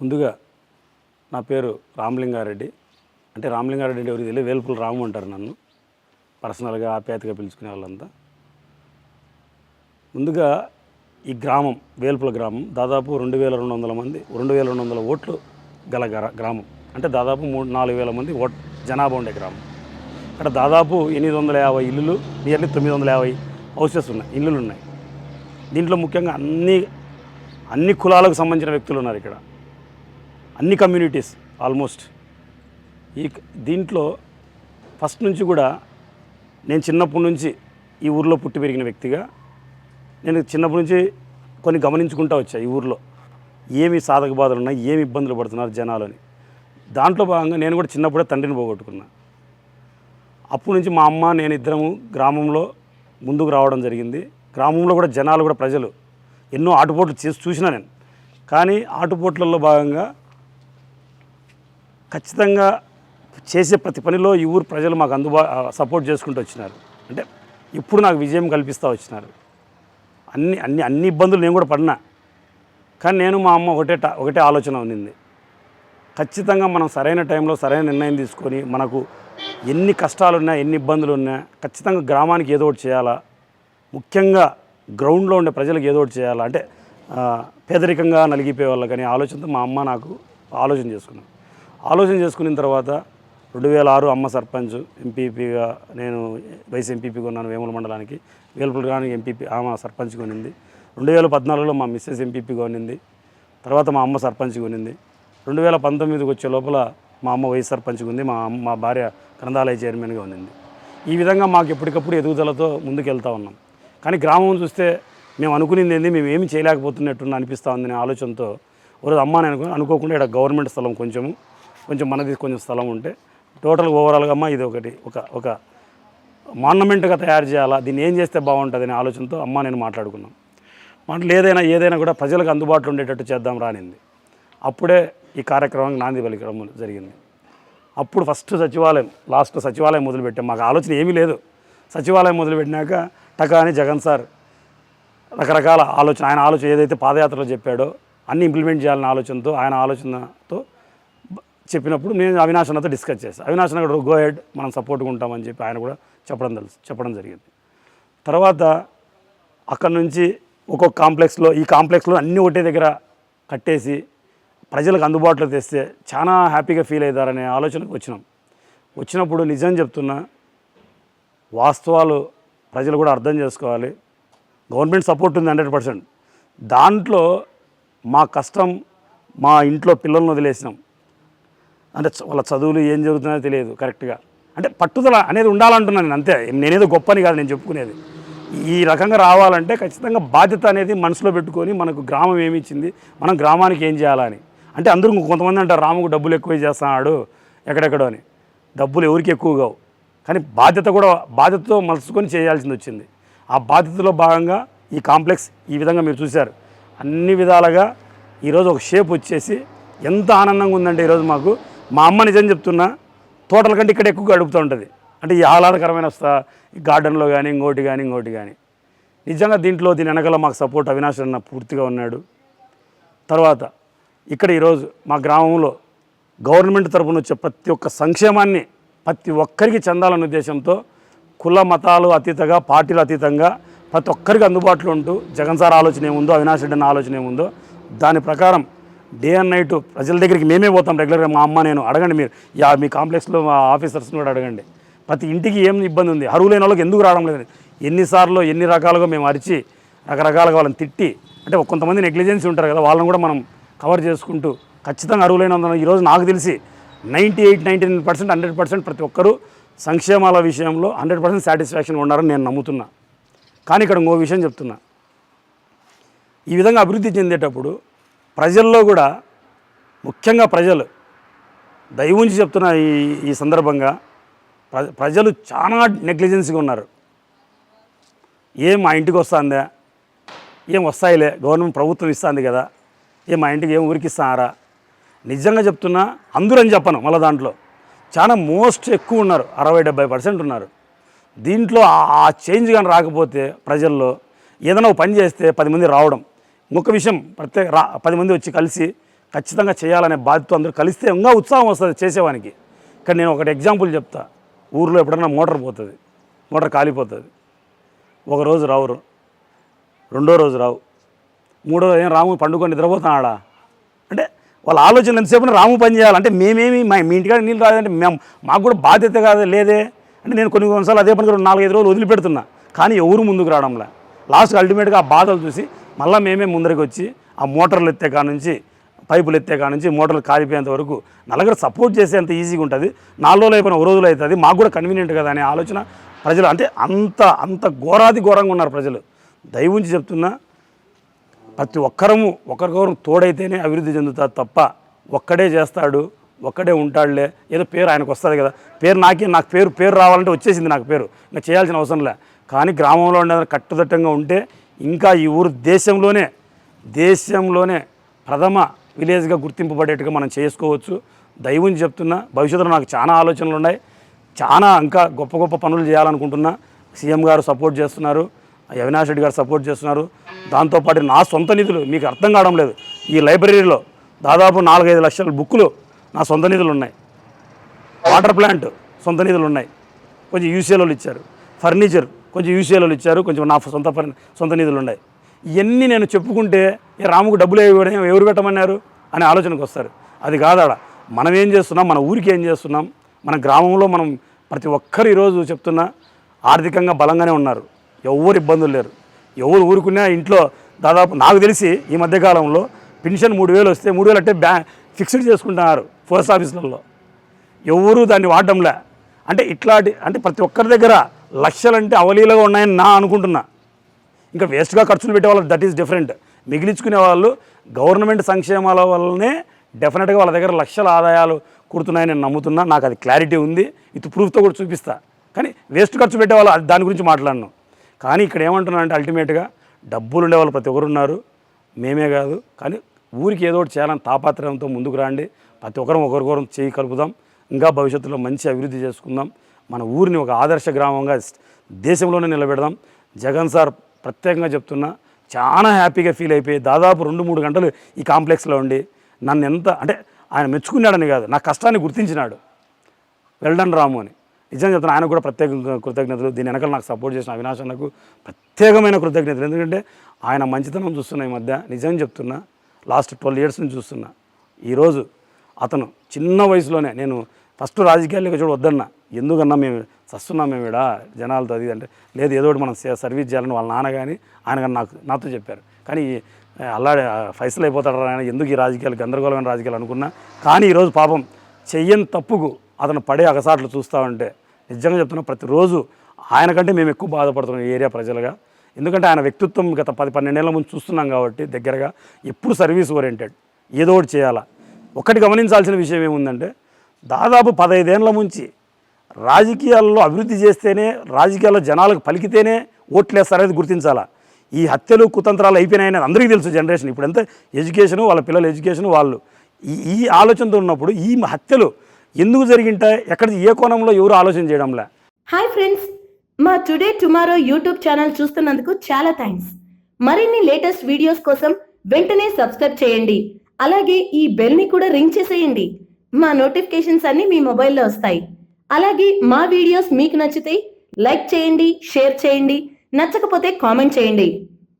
ముందుగా నా పేరు రామలింగారెడ్డి. అంటే రామలింగారెడ్డి అంటే ఎవరికి తెలియదు, వేల్పుల రాము అంటారు నన్ను, పర్సనల్గా ఆప్యాయతగా పిలుచుకునే వాళ్ళంతా. ముందుగా ఈ గ్రామం వేల్పుల గ్రామం దాదాపు 2200 మంది 2200 ఓట్లు గల గ్రామం. అంటే దాదాపు 4,000 మంది జనాభా ఉండే గ్రామం. అక్కడ దాదాపు 850 ఇల్లులు, నియర్లీ 950 హౌసెస్ ఉన్నాయి, ఇల్లులు ఉన్నాయి. దీంట్లో ముఖ్యంగా అన్ని కులాలకు సంబంధించిన వ్యక్తులు ఉన్నారు ఇక్కడ, అన్ని కమ్యూనిటీస్ ఆల్మోస్ట్. దీంట్లో ఫస్ట్ నుంచి కూడా నేను చిన్నప్పటి నుంచి ఈ ఊర్లో పుట్టి పెరిగిన వ్యక్తిగా నేను చిన్నప్పటి నుంచి కొన్ని గమనించుకుంటూ వచ్చా. ఈ ఊర్లో ఏమి సాధక బాధలు ఉన్నాయి, ఏమి ఇబ్బందులు పడుతున్నారు జనాలని. దాంట్లో భాగంగా నేను కూడా చిన్నప్పుడే తండ్రిని పోగొట్టుకున్నా. అప్పటి నుంచి మా అమ్మ నేను ఇద్దరము గ్రామంలో ముందుకు రావడం జరిగింది. గ్రామంలో కూడా జనాలు కూడా ప్రజలు ఎన్నో ఆటుపోట్లు చూసినా నేను. కానీ ఆటుపోట్లలో భాగంగా ఖచ్చితంగా చేసే ప్రతి పనిలో ఈ ఊరు ప్రజలు మాకు సపోర్ట్ చేసుకుంటూ వచ్చినారు. అంటే ఇప్పుడు నాకు విజయం కల్పిస్తూ వచ్చినారు. అన్ని ఇబ్బందులు నేను కూడా పడినా, కానీ నేను మా అమ్మ ఒకటే ఆలోచన ఉన్నింది. ఖచ్చితంగా మనం సరైన టైంలో సరైన నిర్ణయం తీసుకొని, మనకు ఎన్ని కష్టాలు ఉన్నా ఎన్ని ఇబ్బందులు ఉన్నా ఖచ్చితంగా గ్రామానికి ఏదో ఒకటి చేయాలా, ముఖ్యంగా గ్రౌండ్లో ఉండే ప్రజలకు ఏదో ఒకటి చేయాలా, అంటే పేదరికంగా నలిగిపోయే వాళ్ళకి అనే ఆలోచనతో మా అమ్మ నాకు ఆలోచన చేసుకున్న తర్వాత 2006 అమ్మ సర్పంచ్, ఎంపీపీగా నేను వైస్ ఎంపీపీగా ఉన్నాను వేముల మండలానికి. వేల్పుల గ్రామానికి ఎంపీపీ ఆమె సర్పంచ్గా ఉన్నింది. 2014లో మా మిస్సెస్ ఎంపీపీగా ఉన్నింది. తర్వాత మా అమ్మ సర్పంచ్గా ఉన్నింది. 2019కి వచ్చే లోపల మా అమ్మ వైస్ సర్పంచ్గా ఉంది, మా భార్య గ్రంథాలయ చైర్మన్గా ఉన్నింది. ఈ విధంగా మాకు ఎప్పటికప్పుడు ఎదుగుదలతో ముందుకు వెళ్తూ ఉన్నాం. కానీ గ్రామం చూస్తే మేము అనుకునేది ఏంది, మేము ఏమి చేయలేకపోతున్నట్టు అనిపిస్తూ ఉందనే ఆలోచనతో ఒకరోజు అమ్మ నేను అనుకోకుండా ఇక్కడ గవర్నమెంట్ స్థలం కొంచెం మనది కొంచెం స్థలం ఉంటే టోటల్ ఓవరాల్గా అమ్మ ఇది ఒక మాన్యుమెంట్గా తయారు చేయాలా, దీన్ని ఏం చేస్తే బాగుంటుంది అనే ఆలోచనతో అమ్మ నేను మాట్లాడుకున్నాం. ఏదైనా కూడా ప్రజలకు అందుబాటులో ఉండేటట్టు చేద్దాం రానింది. అప్పుడే ఈ కార్యక్రమానికి నాంది పలికడం జరిగింది. అప్పుడు ఫస్ట్ సచివాలయం మొదలుపెట్టాం. మాకు ఆలోచన ఏమీ లేదు. సచివాలయం మొదలుపెట్టినాక టకాని జగన్ సార్ రకరకాల ఆయన ఆలోచన ఏదైతే పాదయాత్రలో చెప్పాడో అన్నీ ఇంప్లిమెంట్ చేయాలనే ఆలోచనతో, ఆయన ఆలోచనతో చెప్పినప్పుడు నేను అవినాష్ అన్నతో డిస్కస్ చేశాను. అవినాష్ అన్న కూడా గో హెడ్, మనం సపోర్ట్గా ఉంటామని చెప్పి ఆయన కూడా చెప్పడం జరిగింది. తర్వాత అక్కడ నుంచి ఒక్కొక్క ఈ కాంప్లెక్స్లో అన్నీ ఒకటే దగ్గర కట్టేసి ప్రజలకు అందుబాటులో తెస్తే చాలా హ్యాపీగా ఫీల్ అవుతారనే ఆలోచనకు వచ్చినప్పుడు నిజం చెప్తున్నా, వాస్తవాలు ప్రజలు కూడా అర్థం చేసుకోవాలి. గవర్నమెంట్ సపోర్ట్ ఉంది 100%. దాంట్లో మా కష్టం, మా ఇంట్లో పిల్లలను వదిలేసినాం. అంటే వాళ్ళ చదువులు ఏం జరుగుతున్నాయో తెలియదు కరెక్ట్గా. అంటే పట్టుదల అనేది ఉండాలంటున్నాను నేను, అంతే. నేనేదో గొప్పని కాదు నేను చెప్పుకునేది. ఈ రకంగా రావాలంటే ఖచ్చితంగా బాధ్యత అనేది మనసులో పెట్టుకొని, మనకు గ్రామం ఏమి ఇచ్చింది, మనం గ్రామానికి ఏం చేయాలని. అంటే అందరూ కొంతమంది అంటారు రాముకు డబ్బులు ఎక్కువ చేస్తున్నాడు ఎక్కడెక్కడో అని. డబ్బులు ఎవరికి ఎక్కువ కావు, కానీ బాధ్యతతో మలుచుకొని చేయాల్సింది వచ్చింది. ఆ బాధ్యతలో భాగంగా ఈ కాంప్లెక్స్ ఈ విధంగా మీరు చూశారు. అన్ని విధాలుగా ఈరోజు ఒక షేప్ వచ్చేసి ఎంత ఆనందంగా ఉందంటే ఈరోజు మాకు. మా అమ్మ నిజం చెప్తున్నా, తోటల కంటే ఇక్కడ ఎక్కువగా గడుపుతూ ఉంటుంది. అంటే ఈ ఆహ్లాదకరమైన గార్డెన్లో కానీ ఇంకోటి కానీ నిజంగా దీని వెనకాల మాకు సపోర్ట్ అవినాష్ అన్న పూర్తిగా ఉన్నాడు. తర్వాత ఇక్కడ ఈరోజు మా గ్రామంలో గవర్నమెంట్ తరఫున వచ్చే ప్రతి ఒక్క సంక్షేమాన్ని ప్రతి ఒక్కరికి చెందాలనే ఉద్దేశంతో కుల మతాలు అతీతంగా, పార్టీలు అతీతంగా ప్రతి ఒక్కరికి అందుబాటులో ఉంటూ జగన్ సార్ ఆలోచన ఏముందో, అవినాష్ రెడ్డి అన్న ఆలోచన ఏముందో దాని ప్రకారం డే అండ్ నైట్ ప్రజల దగ్గరికి మేమే పోతాం రెగ్యులర్గా. మా అమ్మ నేను అడగండి, మీరు మీ కాంప్లెక్స్లో మా ఆఫీసర్స్ని కూడా అడగండి. ప్రతి ఇంటికి ఏం ఇబ్బంది ఉంది, అరువులైన వాళ్ళకి ఎందుకు రావడం లేదు, ఎన్నిసార్లు ఎన్ని రకాలుగా మేము అరిచి రకరకాలుగా వాళ్ళని తిట్టి, అంటే కొంతమంది నెగ్లిజెన్సీ ఉంటారు కదా, వాళ్ళని కూడా మనం కవర్ చేసుకుంటూ ఖచ్చితంగా అరువులైన ఈరోజు నాకు తెలిసి 98-99% 100% ప్రతి ఒక్కరూ సంక్షేమాల విషయంలో 100% సాటిస్ఫాక్షన్గా ఉన్నారని నేను నమ్ముతున్నా. కానీ ఇక్కడ ఇంకో విషయం చెప్తున్నా, ఈ విధంగా అభివృద్ధి చెందేటప్పుడు ప్రజల్లో కూడా, ముఖ్యంగా ప్రజలు దయవుంచి చెప్తున్నా ఈ సందర్భంగా, ప్రజలు చాలా నెగ్లిజెన్సీగా ఉన్నారు. మా ఇంటికి వస్తుందా, వస్తాయిలే గవర్నమెంట్ ప్రభుత్వం ఇస్తుంది కదా, మా ఇంటికి ఊరికి ఇస్తారా. నిజంగా చెప్తున్నా, అందరూ అని చెప్పను, మళ్ళీ దాంట్లో చాలా మోస్ట్ ఎక్కువ ఉన్నారు, 60-70% ఉన్నారు. దీంట్లో ఆ చేంజ్ కానీ రాకపోతే ప్రజల్లో ఏదైనా పని చేస్తే 10 మంది రావడం, ఇంకొక విషయం 10 మంది వచ్చి కలిసి ఖచ్చితంగా చేయాలనే బాధ్యత అందరూ కలిస్తే ఇంకా ఉత్సాహం వస్తుంది చేసేవానికి. కానీ నేను ఒకటి ఎగ్జాంపుల్ చెప్తా. ఊర్లో ఎప్పుడన్నా మోటార్ పోతుంది, మోటార్ కాలిపోతుంది. ఒకరోజు రావు, రెండో రోజు రావు, మూడో రోజు ఏం రాము పండుకొని నిద్రపోతాడా అంటే వాళ్ళ ఆలోచన ఎంతసేపు రాము పని చేయాలంటే మేమేమి మీ ఇంటికాడ నీళ్ళు రాదంటే మాకు కూడా బాధ్యత కాదు లేదే అంటే నేను కొన్ని కొన్నిసార్లు అదే పని 4-5 రోజులు వదిలిపెడుతున్నా. కానీ ఎవరు ముందుకు రావడంలే. లాస్ట్కి అల్టిమేట్గా ఆ బాధలు చూసి మళ్ళీ మేమే ముందరికి వచ్చి ఆ మోటార్లు ఎత్తే కాడ నుంచి పైపులు ఎత్తే కాడ నుంచి మోటార్లు కాలిపోయేంత వరకు నలుగురు సపోర్ట్ చేసేంత ఈజీగా ఉంటుంది. 4 రోజులు అయిపోయిన ఒక రోజులు అవుతుంది, మాకు కూడా కన్వీనియంట్ కదా అనే ఆలోచన ప్రజలు అంటే అంత ఘోరాది ఘోరంగా ఉన్నారు ప్రజలు. దయవుంచి చెప్తున్నా, ప్రతి ఒక్కరము ఒకరికొకరు తోడైతేనే అభివృద్ధి చెందుతారు తప్ప ఒక్కడే చేస్తాడు ఒక్కడే ఉంటాడులే ఏదో పేరు ఆయనకు వస్తుంది కదా, పేరు నాకు పేరు రావాలంటే వచ్చేసింది నాకు పేరు, ఇంకా చేయాల్సిన అవసరం లే. కానీ గ్రామంలో ఉండే కట్టుదిట్టంగా ఉంటే ఇంకా ఈ ఊరు దేశంలోనే ప్రథమ విలేజ్గా గుర్తింపబడేట్టుగా మనం చేసుకోవచ్చు. దైవుని చెప్తున్నా, భవిష్యత్తులో నాకు చాలా ఆలోచనలు ఉన్నాయి, చాలా ఇంకా గొప్ప పనులు చేయాలనుకుంటున్నా. సీఎం గారు సపోర్ట్ చేస్తున్నారు, అవినాష్ రెడ్డి గారు సపోర్ట్ చేస్తున్నారు. దాంతోపాటు నా సొంత నిధులు మీకు అర్థం కావడం లేదు. ఈ లైబ్రరీలో దాదాపు 4-5 లక్షల బుక్కులు నా సొంత నిధులు ఉన్నాయి. వాటర్ ప్లాంట్ సొంత నిధులు ఉన్నాయి, కొంచెం యూసీఎల్ఓలు ఇచ్చారు. ఫర్నిచర్ కొంచెం యూసీఎల్ఓలు ఇచ్చారు, కొంచెం నా సొంత నిధులు ఉన్నాయి. ఇవన్నీ నేను చెప్పుకుంటే రాముకు డబ్బులు ఎవరు పెట్టమన్నారు అనే ఆలోచనకు వస్తారు. అది కాదాడ మనం ఏం చేస్తున్నాం, మన ఊరికి ఏం చేస్తున్నాం, మన గ్రామంలో మనం ప్రతి ఒక్కరు ఈరోజు చెప్తున్నా ఆర్థికంగా బలంగానే ఉన్నారు, ఎవరు ఇబ్బందులు లేరు. ఎవరు ఊరుకున్నా ఇంట్లో దాదాపు నాకు తెలిసి ఈ మధ్యకాలంలో పెన్షన్ 3,000 వస్తే 3,000 అంటే ఫిక్స్డ్ చేసుకుంటున్నారు పోస్ట్ ఆఫీసులలో, ఎవరు దాన్ని వాడడంలే. అంటే ఇట్లాంటి అంటే ప్రతి ఒక్కరి దగ్గర లక్షలంటే అవలీలగా ఉన్నాయని నా అనుకుంటున్నా. ఇంకా వేస్ట్గా ఖర్చులు పెట్టే వాళ్ళు దట్ ఈస్ డిఫరెంట్. మిగిలించుకునే వాళ్ళు గవర్నమెంట్ సంక్షేమాల వల్లనే డెఫినెట్గా వాళ్ళ దగ్గర లక్షల ఆదాయాలు కూడుతున్నాయని నేను నమ్ముతున్నా. నాకు అది క్లారిటీ ఉంది, ఇది ప్రూఫ్తో కూడా చూపిస్తా. కానీ వేస్ట్ ఖర్చు పెట్టే వాళ్ళు దాని గురించి మాట్లాడను. కానీ ఇక్కడ ఏమంటున్నా అంటే అల్టిమేట్గా డబ్బులు ఉండేవాళ్ళు ప్రతి ఒక్కరు ఉన్నారు, మేమే కాదు. కానీ ఊరికి ఏదో ఒకటి చేయాలని తాపత్రయంతో ముందుకు రండి. ప్రతి ఒక్కరం ఒకరికొకరం చేయి కలుపుదాం, ఇంకా భవిష్యత్తులో మంచి అభివృద్ధి చేసుకుందాం. మన ఊరిని ఒక ఆదర్శ గ్రామంగా దేశంలోనే నిలబెడదాం. జగన్ సార్ ప్రత్యేకంగా చెప్తున్నా, చాలా హ్యాపీగా ఫీల్ అయిపోయి దాదాపు 2-3 గంటలు ఈ కాంప్లెక్స్లో ఉండి నన్ను ఎంత అంటే ఆయన మెచ్చుకున్నాడని కాదు, నా కష్టాన్ని గుర్తించినాడు. వెల్డన్ రాము అని నిజంగా చెప్తున్నా. ఆయనకు కూడా ప్రత్యేక కృతజ్ఞతలు. దీని వెనకాల నాకు సపోర్ట్ చేసిన అవినాష్ అన్నకు ప్రత్యేకమైన కృతజ్ఞతలు. ఎందుకంటే ఆయన మంచితనం చూస్తున్నా ఈ మధ్య. నిజంగా చెప్తున్నా, లాస్ట్ 12 years నుంచి చూస్తున్నా. ఈరోజు అతను చిన్న వయసులోనే, నేను ఫస్ట్ రాజకీయాల్లోకి వద్దన్నా, ఎందుకన్నా మేము చస్తున్నాం మేము ఇక్కడ జనాలతో అది అంటే, లేదు ఏదో ఒకటి మనం సర్వీస్ చేయాలని వాళ్ళ నాన్న కానీ ఆయన కానీ నాతో చెప్పారు. కానీ అల్లాడే ఫైసలు అయిపోతాడు ఆయన, ఎందుకు ఈ రాజకీయాలు గందరగోళమైన రాజకీయాలు అనుకున్నా. కానీ ఈరోజు పాపం చెయ్యని తప్పుకు అతను పడే అగసాట్లు చూస్తూ ఉంటే నిజంగా చెప్తున్నా, ప్రతిరోజు ఆయనకంటే మేము ఎక్కువ బాధపడుతున్నాం ఈ ఏరియా ప్రజలుగా. ఎందుకంటే ఆయన వ్యక్తిత్వం గత 10-12 ఏళ్ల ముందు చూస్తున్నాం కాబట్టి దగ్గరగా, ఎప్పుడు సర్వీస్ ఓరియంటెడ్, ఏదో ఒకటి చేయాలా. ఒకటి గమనించాల్సిన విషయం ఏముందంటే, దాదాపు 15 ఏళ్ల నుంచి రాజకీయాల్లో అభివృద్ధి చేస్తేనే, రాజకీయాల్లో జనాలకు పలికితేనే ఓట్లేస్తారనేది గుర్తించాలా. ఈ హత్యలు కుతంత్రాలు అయిపోయినాయనేది అందరికీ తెలుసు. జనరేషన్ ఇప్పుడు ఎంత ఎడ్యుకేషను, వాళ్ళ పిల్లల ఎడ్యుకేషను, వాళ్ళు ఈ ఆలోచనతో ఉన్నప్పుడు ఈ హత్యలు ఎందుకు జరిగింటాయి, ఎక్కడ ఏ కోణంలో ఎవరు ఆలోచన చేయడంలే. హాయ్ ఫ్రెండ్స్, మా టుడే టుమారో యూట్యూబ్ ఛానల్ చూస్తున్నందుకు చాలా థ్యాంక్స్. మరిన్ని లేటెస్ట్ వీడియోస్ కోసం వెంటనే సబ్స్క్రైబ్ చేయండి. అలాగే ఈ బెల్ ని కూడా రింగ్ చేసేయండి. మా నోటిఫికేషన్స్ అన్ని మీ మొబైల్లో వస్తాయి. అలాగే మా వీడియోస్ మీకు నచ్చితే లైక్ చేయండి, షేర్ చేయండి, నచ్చకపోతే కామెంట్ చేయండి.